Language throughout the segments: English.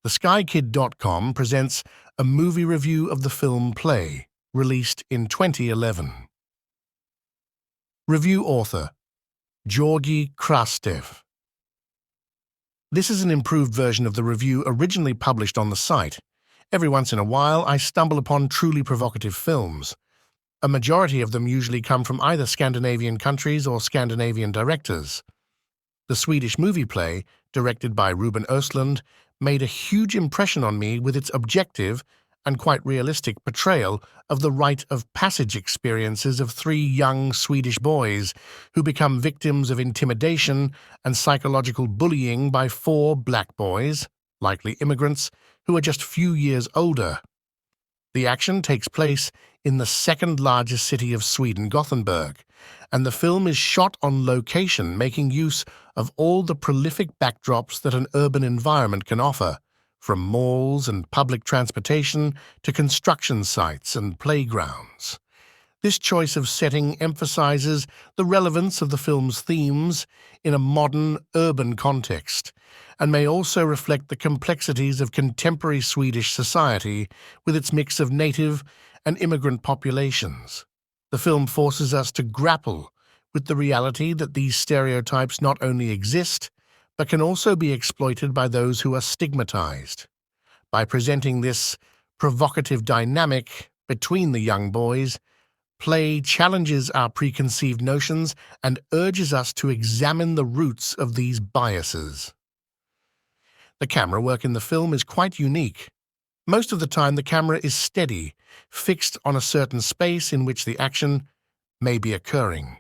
theskykid.com presents a movie review of the film Play, released in 2011. Review author, Georgi Krastev. This is an improved version of the review originally published on the site. Every once in a while, I stumble upon truly provocative films. A majority of them usually come from either Scandinavian countries or Scandinavian directors. The Swedish movie Play, directed by Ruben Östlund, made a huge impression on me with its objective and quite realistic portrayal of the rite of passage experiences of three young Swedish boys who become victims of intimidation and psychological bullying by four black boys, likely immigrants, who are just few years older. The action takes place in the second largest city of Sweden, Gothenburg, and the film is shot on location, making use of all the prolific backdrops that an urban environment can offer, from malls and public transportation to construction sites and playgrounds. This choice of setting emphasizes the relevance of the film's themes in a modern, urban context, and may also reflect the complexities of contemporary Swedish society with its mix of native and immigrant populations. The film forces us to grapple with the reality that these stereotypes not only exist, but can also be exploited by those who are stigmatized. By presenting this provocative dynamic between the young boys, Play challenges our preconceived notions and urges us to examine the roots of these biases. The camera work in the film is quite unique. Most of the time, the camera is steady, fixed on a certain space in which the action may be occurring.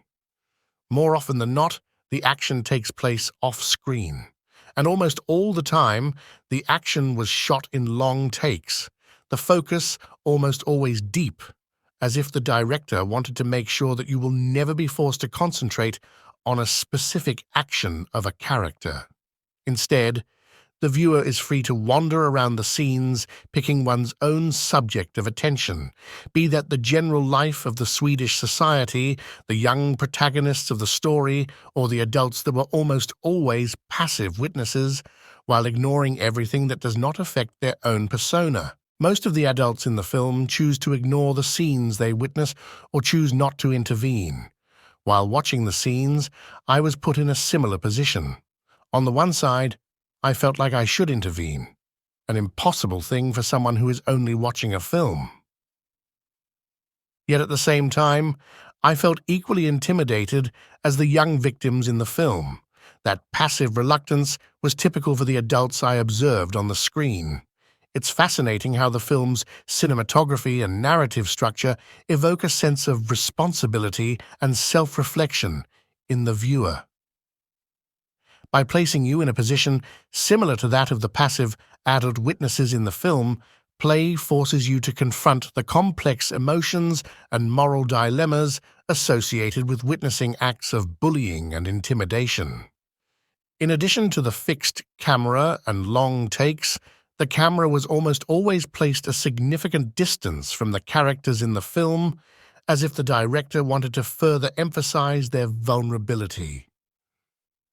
More often than not, the action takes place off-screen, and almost all the time, the action was shot in long takes, the focus almost always deep, as if the director wanted to make sure that you will never be forced to concentrate on a specific action of a character. Instead, the viewer is free to wander around the scenes, picking one's own subject of attention, be that the general life of the Swedish society, the young protagonists of the story, or the adults that were almost always passive witnesses, while ignoring everything that does not affect their own persona. Most of the adults in the film choose to ignore the scenes they witness or choose not to intervene. While watching the scenes, I was put in a similar position. On the one side, I felt like I should intervene, an impossible thing for someone who is only watching a film. Yet at the same time, I felt equally intimidated as the young victims in the film. That passive reluctance was typical for the adults I observed on the screen. It's fascinating how the film's cinematography and narrative structure evoke a sense of responsibility and self-reflection in the viewer. By placing you in a position similar to that of the passive adult witnesses in the film, Play forces you to confront the complex emotions and moral dilemmas associated with witnessing acts of bullying and intimidation. In addition to the fixed camera and long takes, the camera was almost always placed a significant distance from the characters in the film, as if the director wanted to further emphasize their vulnerability.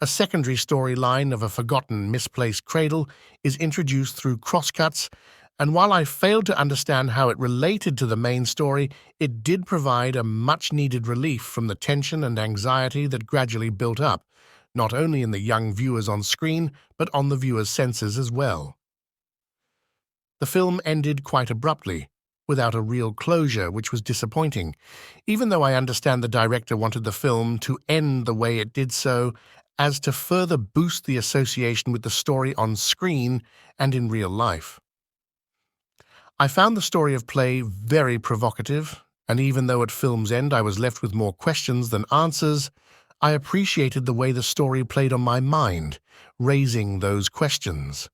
A secondary storyline of a forgotten, misplaced cradle is introduced through crosscuts, and while I failed to understand how it related to the main story, it did provide a much-needed relief from the tension and anxiety that gradually built up, not only in the young viewers on screen, but on the viewer's senses as well. The film ended quite abruptly, without a real closure, which was disappointing, even though I understand the director wanted the film to end the way it did so, as to further boost the association with the story on screen and in real life. I found the story of Play very provocative, and even though at film's end I was left with more questions than answers, I appreciated the way the story played on my mind, raising those questions.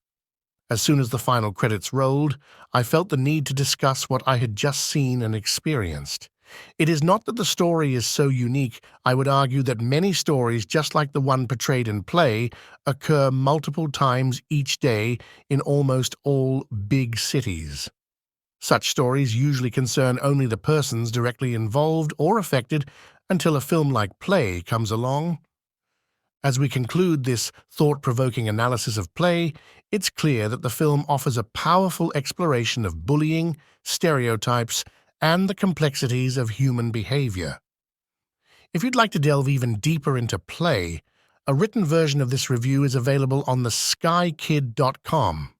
As soon as the final credits rolled, I felt the need to discuss what I had just seen and experienced. It is not that the story is so unique. I would argue that many stories, just like the one portrayed in Play, occur multiple times each day in almost all big cities. Such stories usually concern only the persons directly involved or affected until a film like Play comes along. As we conclude this thought-provoking analysis of play, it's clear that the film offers a powerful exploration of bullying, stereotypes, and the complexities of human behavior. If you'd like to delve even deeper into play, a written version of this review is available on the skykid.com.